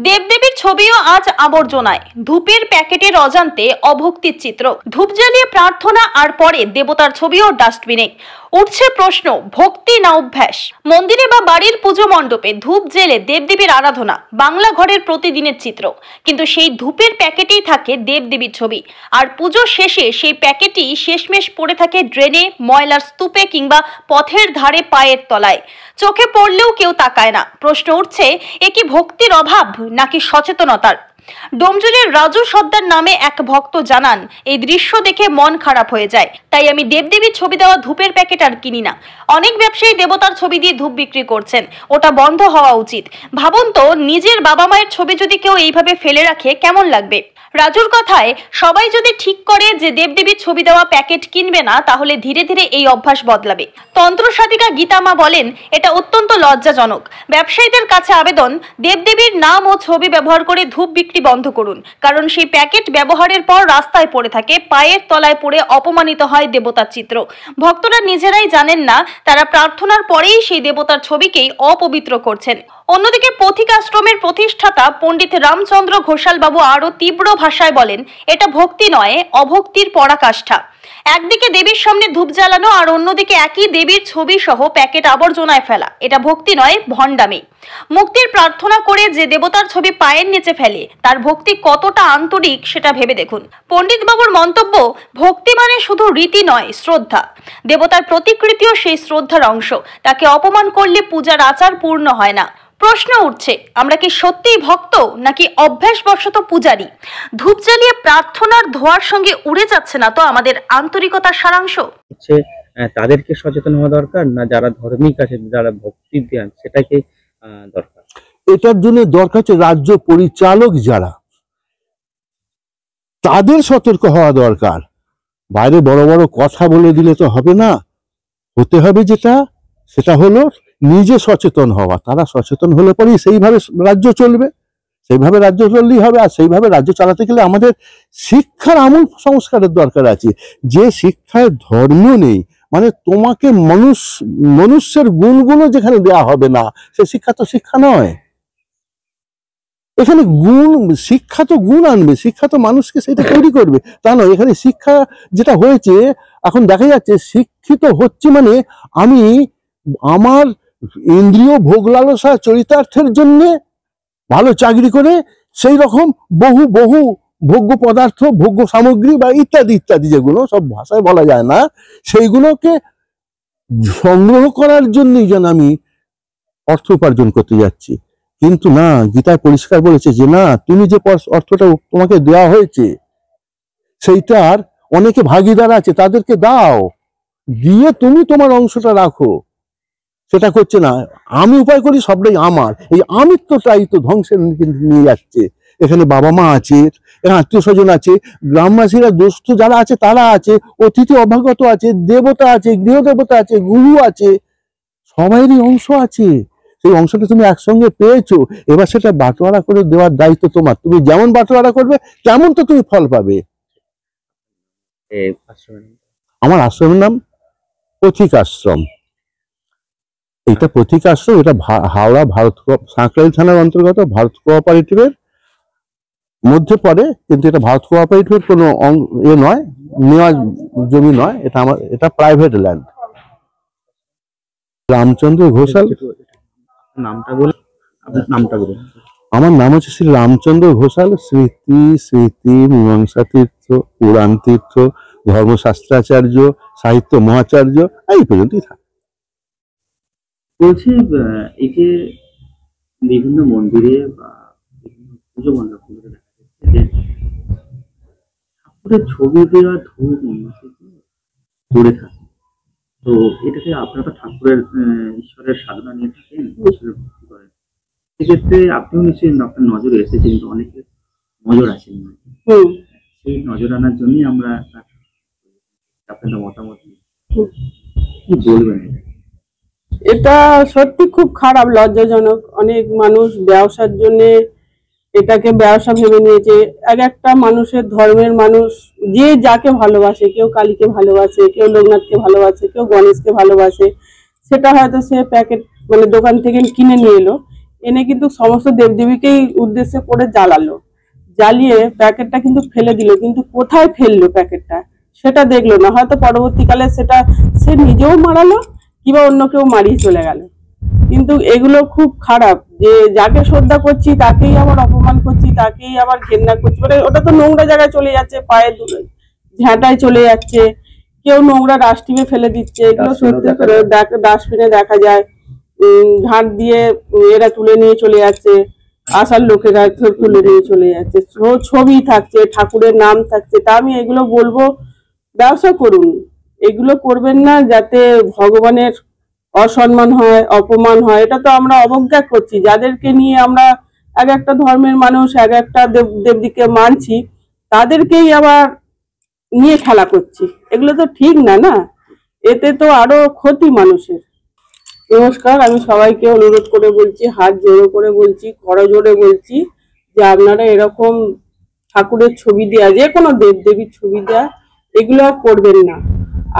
দেবদেবীর ছবিও আজ আবর্জনায়। ধূপের প্যাকেটের অজান্তে অভক্তির চিত্র। ধূপ জ্বালিয়ে প্রার্থনা আর পরে দেবতার ছবিও ডাস্টবিনে। উঠছে প্রশ্ন, ভক্তি না অভ্যাস? মন্দিরে বা বাড়ির পুজো মণ্ডপে ধূপ জেলে দেবদেবীর আরাধনা বাংলা ঘরের প্রতিদিনের চিত্র, কিন্তু সেই ধূপের প্যাকেটেই থাকে দেবদেবীর ছবি। আর পুজো শেষে সেই প্যাকেটই শেষমেশ পড়ে থাকে ড্রেনে, ময়লার স্তূপে কিংবা পথের ধারে পায়ের তলায়। চোখে পড়লেও কেউ তাকায় না। প্রশ্ন উঠছে, এ কি ভক্তির অভাব নাকি সচেতনতার? ডোমজুড়ের রাজু সর্দার নামে এক ভক্ত জানান, এই দৃশ্য দেখে মন খারাপ হয়ে যায়, তাই আমি দেবদেবীর ছবি দেওয়া ধূপের প্যাকেট আর কিনি না। অনেক ব্যবসায়ী দেবতার ছবি দিয়ে ধূপ বিক্রি করছেন, ওটা বন্ধ হওয়া উচিত। ভাবুন তো, নিজের বাবা মায়ের ছবি যদি কেউ এইভাবে ফেলে রাখে কেমন লাগবে? রাজুর কথায়, সবাই যদি ঠিক করে যে দেবদেবীর ছবি দেওয়া প্যাকেট কিনবে না, তাহলে ধীরে ধীরে এই অভ্যাস বদলাবে। তন্ত্র সাধিকা গীতামা বলেন, এটা অত্যন্ত লজ্জাজনক। ব্যবসায়ীদের কাছে আবেদন, দেবদেবীর নাম ও ছবি ব্যবহার করে ধূপ বিক্রি বন্ধ করুন, কারণ সেই প্যাকেট ব্যবহারের পর রাস্তায় পড়ে থাকে, পায়ের তলায় পড়ে অপমানিত হয় দেবতার চিত্র। ভক্তরা নিজেরাই জানেন না তারা প্রার্থনার পরেই সেই দেবতার ছবিকেই অপবিত্র করছেন। অন্যদিকে পথিক আশ্রমের প্রতিষ্ঠাতা পণ্ডিত রামচন্দ্র ঘোষাল বাবু আরো তীব্র ভাষায় বলেন, এটা ভক্তি নয়, অভক্তির পরাকাষ্ঠা। একদিকে দেবীর সামনে ধূপ জ্বালানো আর অন্যদিকে একই দেবীর ছবি সহ প্যাকেট আবর্জনায় ফেলা, এটা ভক্তি নয়, ভণ্ডামি। মুক্তির প্রার্থনা করে যে দেবতার ছবি পায়ের নিচে ফেলে, তার ভক্তি কতটা আন্তরিক সেটা ভেবে দেখুন। পণ্ডিত বাবুর মন্তব্য, ভক্তি মানে শুধু রীতি নয়, শ্রদ্ধা। দেবতার প্রতিকৃতিও সেই শ্রদ্ধার অংশ। তাকে অপমান করলে পূজার আচার পূর্ণ হয় না। প্রশ্ন উঠছে, আমরা কি সত্যিই ভক্ত নাকি অভ্যাসবশত পূজারী? ধূপ জ্বালিয়ে প্রার্থনার ধোঁয়ার সঙ্গে উড়ে যাচ্ছে না তো আমাদের আন্তরিকতার সারাংশ? তাদেরকে সচেতন হওয়া দরকার, না যারা ধর্মিক আছে, যারা ভক্তি দেন সেটাকে দরকার? এটার জন্য দরকার হচ্ছে রাজ্য পরিচালক যারা, তাদের সতর্ক হওয়া দরকার। বাইরে বড় বড় কথা বলে দিলে তো হবে না। হতে হবে সেটা হলো নিজে সচেতন হওয়া। তারা সচেতন হলে পরেই সেইভাবে রাজ্য চলবে, সেইভাবে রাজ্য চললেই হবে। আর সেইভাবে রাজ্য চালাতে গেলে আমাদের শিক্ষার আমূল সংস্কারের দরকার আছে। যে শিক্ষায় ধর্ম নেই, মানে তোমাকে মনুষ্যের গুণগুলো যেখানে দেওয়া হবে না, সে শিক্ষা তো শিক্ষা নয়। এখানে শিক্ষা তো গুণ আনবে, শিক্ষা তো মানুষকে সেটা তৈরি করবে, তা নয়। এখানে শিক্ষা যেটা হয়েছে, এখন দেখা যাচ্ছে শিক্ষিত হচ্ছে মানে আমি আমার ইন্দ্রিয় ভোগ লালসা চরিতার্থের জন্য ভালো চাকরি করে সেই রকম বহু বহু ভোগ্য পদার্থ, ভোগ্য সামগ্রী বা ইত্যাদি ইত্যাদি, যেগুলো সব ভাষায় বলা যায় না, সেইগুলোকে সংগ্রহ করার জন্যই যেন আমি অর্থ উপার্জন করতে যাচ্ছি। কিন্তু না, গীতায় পরিষ্কার বলেছে যে না, তুমি যে অর্থটা তোমাকে দেওয়া হয়েছে সেইটার অনেকে ভাগিদার আছে, তাদেরকে দাও, দিয়ে তুমি তোমার অংশটা রাখো। সেটা করছে না, আমি উপায় করি, সবটাই আমার। এই আমিত্বটাই তো ধ্বংসের নিয়ে যাচ্ছে। এখানে বাবা মা আছে, এখানে আত্মীয় স্বজন আছে, গ্রামবাসীরা দোস্ত যারা আছে তারা আছে, অতিথি অভ্যাগত আছে, দেবতা আছে, গৃহদেবতা আছে, গুরু আছে, সবাইরই অংশ আছে। সেই অংশটা তুমি একসঙ্গে পেয়েছো, এবার সেটা বাটোয়ারা করে দেওয়ার দায়িত্ব তোমার। তুমি যেমন বাটোয়ারা করবে তেমন তো তুমি ফল পাবে। আমার আশ্রমের নাম পথিক আশ্রম। এটা পথিক আশ্রম, এটা হাওড়া ভারত সাঁকরাইল থানার অন্তর্গত, ভারত কোঅপারেটিভের মধ্যে পড়ে। কিন্তু এটা ভারত কোঅপারেটিভের কোনো নয়, নেওয়া জমি নয়, এটা প্রাইভেট ল্যান্ড। রামচন্দ্র ঘোষাল। আমার নাম হচ্ছে শ্রী রামচন্দ্র ঘোষাল, স্মৃতি মীমাংসা তীর্থ, পুরাণ তীর্থ, ধর্মশাস্ত্রাচার্য, সাহিত্য মহাচার্য, এই পর্যন্তই থাকে। বলছি, এই যে বিভিন্ন মন্দিরে বা বিভিন্ন পুজো মণ্ডপগুলোতে দেখা যাচ্ছে যে ঠাকুরের ছবি দেওয়া ধূপ পড়ে থাকে, তো এটাকে আপনারা তো ঠাকুরের ঈশ্বরের সাধনা নিয়ে থাকেন, ঈশ্বরের ভক্তি করেন, সেক্ষেত্রে আপনিও নিশ্চয়ই আপনার নজরে এসেছে, কিন্তু অনেকের নজর আসেনি। সেই নজর আনার জন্যই আমরা আপনাদের মতামত কি বলবেন? এটা সত্যি খুব খারাপ, লজ্জাজনক। অনেক মানুষ ব্যবসার জন্য এটাকে ব্যবসা ভেবে নিয়েছে। এক একটা মানুষের ধর্মের মানুষ যে যাকে ভালোবাসে, কেউ কালীকে ভালোবাসে, কেউ লোকনাথকে ভালোবাসে, কেউ গণেশকে ভালোবাসে, সেটা হয়তো সে প্যাকেট মানে দোকান থেকে কিনে নিয়ে এলো, এনে কিন্তু সমস্ত দেবদেবীকেই উদ্দেশ্য করে জ্বালালো, জ্বালিয়ে প্যাকেটটা কিন্তু ফেলে দিল, কিন্তু কোথায় ফেললো প্যাকেটটা সেটা দেখলো না। হয়তো পরবর্তীকালে সেটা সে নিজেও মারালো কিংবা অন্য কেউ মারিয়ে চলে গেল। কিন্তু এগুলো খুব খারাপ, যে যাকে শ্রদ্ধা করছি তাকেই আবার অপমান করছি, তাকেই আবার ঘেন্না করছি। মানে ওটা তো নোংরা জায়গায় চলে যাচ্ছে, পায়ে ঝাঁটায় চলে যাচ্ছে, কেউ নোংরা ডাস্টবিনে ফেলে দিচ্ছে। এগুলো সত্যি করে ডাস্টবিনে দেখা যায়, ঘাট দিয়ে এরা তুলে নিয়ে চলে যাচ্ছে, আসার লোকেরা তুলে নিয়ে চলে যাচ্ছে, ছবি থাকছে, ঠাকুরের নাম থাকছে। তা আমি এগুলো বলবো, ব্যবসা করুন, এগুলো করবেন না যাতে ভগবানের অসম্মান হয়, অপমান হয়। এটা তো আমরা অবজ্ঞা করছি, যাদেরকে নিয়ে আমরা এক একটা ধর্মের মানুষ এক একটা দেবদেবীকে মানছি, তাদেরকেই আবার নিয়ে খেলা করছি। এগুলো তো ঠিক না, না, এতে তো আরো ক্ষতি মানুষের। নমস্কার, আমি সবাইকে অনুরোধ করে বলছি, হাত জোড়ো করে বলছি, করজোড়ে বলছি যে আপনারা এরকম ঠাকুরের ছবি দেয়া, যে কোনো দেবদেবীর ছবি দেয়া, এগুলো আর করবেন না।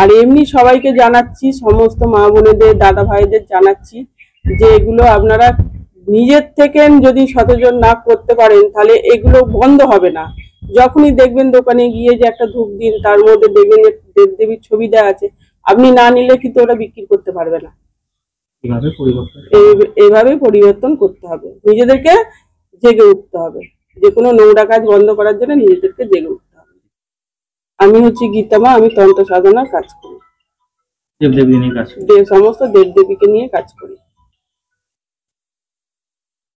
আর এমনি সবাইকে জানাচ্ছি, সমস্ত মা বোনেদের, দাদা ভাইদের জানাচ্ছি যে এগুলো আপনারা নিজের থেকে যদি সচেতন না করতে পারেন তাহলে এগুলো বন্ধ হবে না। যখনই দেখবেন দোকানে গিয়ে যে একটা ধূপ দিন, তার মধ্যে দেখবেন দেবদেবীর ছবি দেওয়া আছে, আপনি না নিলে কিন্তু ওটা বিক্রি করতে পারবে না। এইভাবে পরিবর্তন করতে হবে, নিজেদেরকে জেগে উঠতে হবে, যে কোনো নোংরা কাজ বন্ধ করার জন্য নিজেদেরকে জেগে উঠতে হবে। আমি হচ্ছি গীতা মা, আমি তন্ত্র সাধনার কাজ করি, সমস্ত দেবদেবীকে নিয়ে কাজ করি।